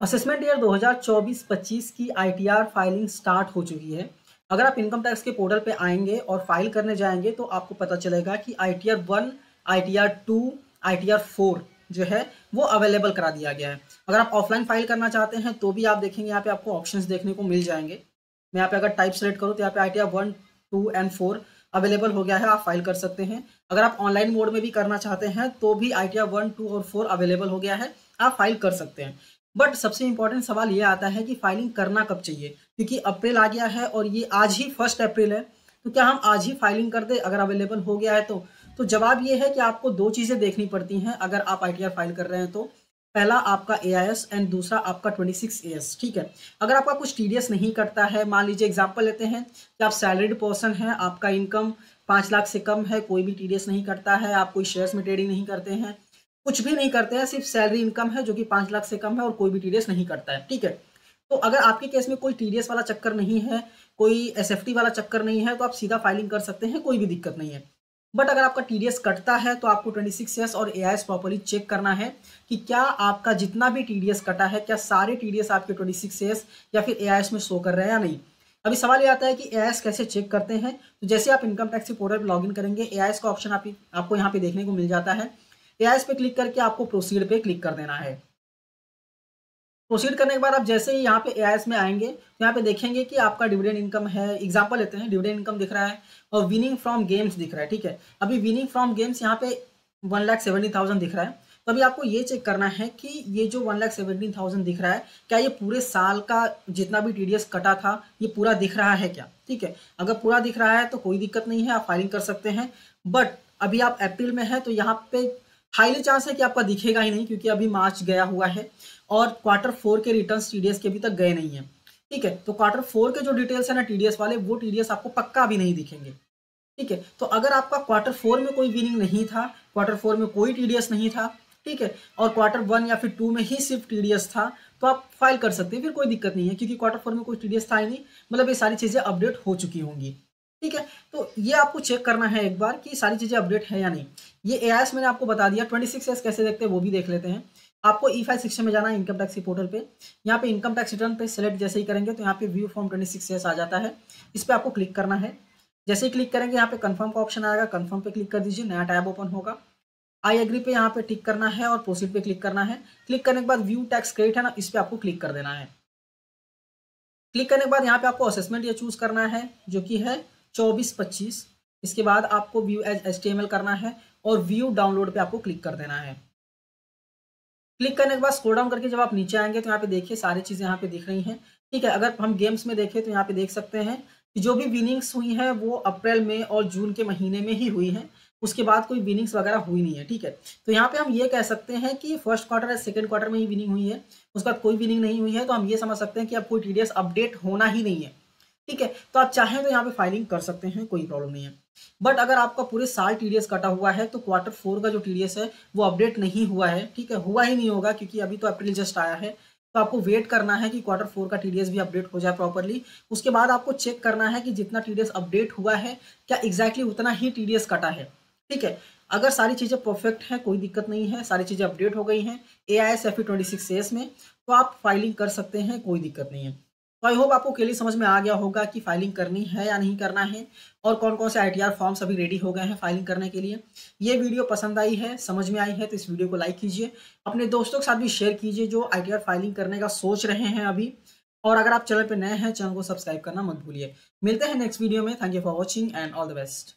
Assessment year 2024-25 की ITR filing start हो चुकी है। अगर आप इनकम टैक्स के पोर्टल पे आएंगे और फाइल करने जाएंगे तो आपको पता चलेगा कि आईटीआर 1, आईटीआर 2, आईटीआर 4 जो है वो अवेलेबल करा दिया गया है। अगर आप ऑफलाइन फाइल करना चाहते हैं तो भी आप देखेंगे यहाँ पे आपको ऑप्शंस देखने को मिल जाएंगे। मैं यहाँ पे अगर टाइप सेलेक्ट करूँ तो यहाँ पे आईटीआर 1, 2 एंड 4 अवेलेबल हो गया है, आप फाइल कर सकते हैं। अगर आप ऑनलाइन मोड में भी करना चाहते हैं तो भी आईटीआर 1, 2 और 4 अवेलेबल हो गया है, आप फाइल कर सकते हैं। बट सबसे इंपॉर्टेंट सवाल ये आता है कि फाइलिंग करना कब चाहिए, क्योंकि अप्रैल आ गया है और ये आज ही 1 अप्रैल है। तो क्या हम आज ही फाइलिंग कर दें अगर अवेलेबल हो गया है तो जवाब ये है कि आपको दो चीज़ें देखनी पड़ती हैं अगर आप आईटीआर फाइल कर रहे हैं तो। पहला आपका एआईएस एंड दूसरा आपका 26 एएस। ठीक है, अगर आपका कुछ टीडीएस नहीं कटता है, मान लीजिए एग्जाम्पल लेते हैं कि आप सैलरीड पर्सन हैं, आपका इनकम 5 लाख से कम है, कोई भी टीडीएस नहीं कटता है, आप कोई शेयर्स में ट्रेडिंग नहीं करते हैं, कुछ भी नहीं करते हैं, सिर्फ सैलरी इनकम है जो कि 5 लाख से कम है और कोई भी टीडीएस नहीं करता है। ठीक है, तो अगर आपके केस में कोई टीडीएस वाला चक्कर नहीं है, कोई एसएफटी वाला चक्कर नहीं है, तो आप सीधा फाइलिंग कर सकते हैं, कोई भी दिक्कत नहीं है। बट अगर आपका टीडीएस कटता है तो आपको 26 एस और एआईएस प्रॉपर्ली चेक करना है कि क्या आपका जितना भी टीडीएस कटा है, क्या सारे टीडीएस आपके 26 एस या फिर एआईएस में शो कर रहे हैं या नहीं। अभी सवाल ये आता है कि एआईएस कैसे चेक करते हैं। तो जैसे आप इनकम टैक्स पोर्टल पर लॉगिन करेंगे, एआईएस का ऑप्शन आपको यहाँ पे देखने को मिल जाता है। एआईएस पे क्लिक करके आपको प्रोसीड पे क्लिक कर देना है। प्रोसीड करने के बाद आप जैसे ही यहाँ पे एआईएस में आएंगे तो यहाँ पे देखेंगे कि आपका डिविडेंड इनकम है। एग्जांपल लेते हैं, डिविडेंड इनकम दिख रहा है और विनिंग फ्रॉम गेम्स दिख रहा है। ठीक है, अभी विनिंग फ्रॉम गेम्स यहाँ पे 1,70,000 दिख रहा है। तो अभी आपको ये चेक करना है कि ये जो 1,70,000 दिख रहा है, क्या ये पूरे साल का जितना भी टीडीएस कटा था ये पूरा दिख रहा है क्या। ठीक है, अगर पूरा दिख रहा है तो कोई दिक्कत नहीं है, आप फाइलिंग कर सकते हैं। बट अभी आप अप्रैल में है तो यहाँ पे हाईली चांस है कि आपका दिखेगा ही नहीं, क्योंकि अभी मार्च गया हुआ है और Q4 के रिटर्न्स टीडीएस के अभी तक गए नहीं है। ठीक है, तो Q4 के जो डिटेल्स है ना टीडीएस वाले, वो टीडीएस आपको पक्का भी नहीं दिखेंगे। ठीक है, तो अगर आपका Q4 में कोई विनिंग नहीं था, Q4 में कोई टीडीएस नहीं था, ठीक है, और Q1 या फिर 2 में ही सिर्फ टीडीएस था, तो आप फाइल कर सकते हैं, फिर कोई दिक्कत नहीं है, क्योंकि Q4 में कोई टीडीएस था ही नहीं, मतलब ये सारी चीजें अपडेट हो चुकी होंगी। ठीक है, तो ये आपको चेक करना है एक बार कि सारी चीजें अपडेट है या नहीं। ये एआईएस मैंने आपको बता दिया। 26 कैसे देखते हैं वो भी देख लेते हैं। आपको ई फाइल सेक्शन में जाना है इनकम टैक्स पोर्टल पे। यहाँ पे इनकम टैक्स रिटर्न पे सेलेक्ट जैसे ही करेंगे तो यहाँ पे व्यू फॉर्म 26 आ जाता है, इस पर आपको क्लिक करना है। जैसे ही क्लिक करेंगे यहाँ पे कंफर्म का ऑप्शन आएगा, कंफर्म पे क्लिक कर दीजिए, नया टैब ओपन होगा। आई एग्री पे यहाँ पे टिक करना है और प्रोसीड पे क्लिक करना है। क्लिक करने के बाद व्यू टैक्स क्रेडिट है ना, इस पे आपको क्लिक कर देना है। क्लिक करने के बाद यहाँ पे आपको असेसमेंट ये चूज करना है जो कि है 24-25। इसके बाद आपको व्यू एज HTML करना है और व्यू डाउनलोड पे आपको क्लिक कर देना है। क्लिक करने के बाद स्क्रॉल डाउन करके जब आप नीचे आएंगे तो यहाँ पे देखिए सारी चीजें यहाँ पे दिख रही हैं। ठीक है, अगर हम गेम्स में देखें तो यहाँ पे देख सकते हैं कि जो भी विनिंग्स हुई हैं वो अप्रैल में और जून के महीने में ही हुई हैं, उसके बाद कोई विनिंग्स वगैरह हुई नहीं है। ठीक है, तो यहाँ पे हम ये कह सकते हैं कि फर्स्ट क्वार्टर या सेकंड क्वार्टर में ही विनिंग हुई है, उसके बाद कोई विनिंग नहीं हुई है, तो हम ये समझ सकते हैं कि अब कोई टीडीएस अपडेट होना ही नहीं है। ठीक है, तो आप चाहें तो यहाँ पे फाइलिंग कर सकते हैं, कोई प्रॉब्लम नहीं है। बट अगर आपका पूरे साल टीडीएस कटा हुआ है तो Q4 का जो टीडीएस है वो अपडेट नहीं हुआ है। ठीक है, हुआ ही नहीं होगा क्योंकि अभी तो अप्रैल जस्ट आया है। तो आपको वेट करना है कि Q4 का टीडीएस भी अपडेट हो जाए प्रॉपरली। उसके बाद आपको चेक करना है कि जितना टीडीएस अपडेट हुआ है क्या एग्जैक्टली उतना ही टीडीएस कटा है। ठीक है, अगर सारी चीज़ें परफेक्ट हैं, कोई दिक्कत नहीं है, सारी चीज़ें अपडेट हो गई हैं एआईएस या फिर 26 में, तो आप फाइलिंग कर सकते हैं, कोई दिक्कत नहीं है। तो आई होप आपको क्लियर समझ में आ गया होगा कि फाइलिंग करनी है या नहीं करना है और कौन कौन से आईटीआर फॉर्म्स अभी रेडी हो गए हैं फाइलिंग करने के लिए। ये वीडियो पसंद आई है, समझ में आई है तो इस वीडियो को लाइक कीजिए, अपने दोस्तों के साथ भी शेयर कीजिए जो आईटीआर फाइलिंग करने का सोच रहे हैं अभी। और अगर आप चैनल पर नए हैं, चैनल को सब्सक्राइब करना मत भूलिए। मिलते हैं नेक्स्ट वीडियो में। Thank you for watching and all the best.